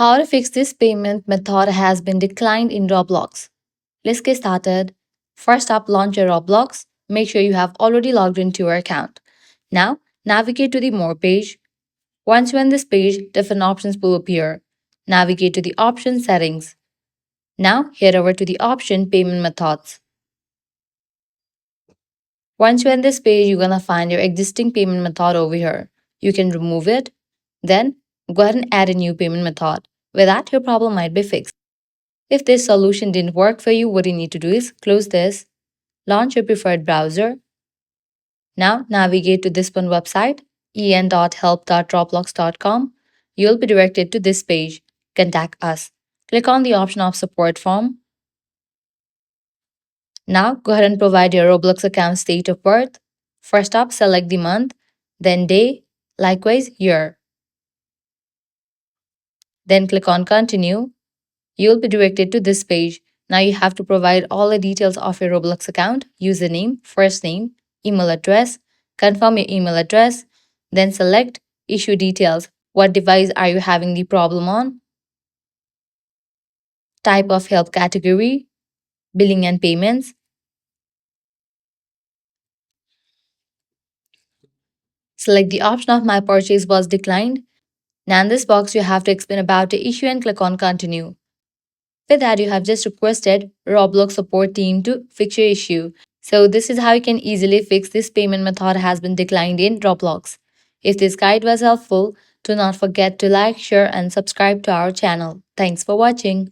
How to fix this payment method has been declined in Roblox. Let's get started. First up, launch your Roblox. Make sure you have already logged into your account. Now, navigate to the More page. Once you're on this page, different options will appear. Navigate to the option settings. Now, head over to the option Payment Methods. Once you're on this page, you're going to find your existing payment method over here. You can remove it. Then, go ahead and add a new payment method. With that, your problem might be fixed. If this solution didn't work for you, what you need to do is close this, launch your preferred browser. Now navigate to this one website, en.help.roblox.com. You'll be directed to this page, Contact Us. Click on the option of Support Form. Now go ahead and provide your Roblox account's date of birth. First up, select the month, then day, likewise year. Then click on Continue. You'll be directed to this page. Now you have to provide all the details of your Roblox account, username, first name, email address, confirm your email address, then select issue details. What device are you having the problem on? Type of help category, billing and payments. Select the option of My purchase was declined. Now in this box, you have to explain about the issue and click on Continue. With that, you have just requested Roblox support team to fix your issue. So this is how you can easily fix this payment method has been declined in Roblox. If this guide was helpful, do not forget to like, share and subscribe to our channel. Thanks for watching.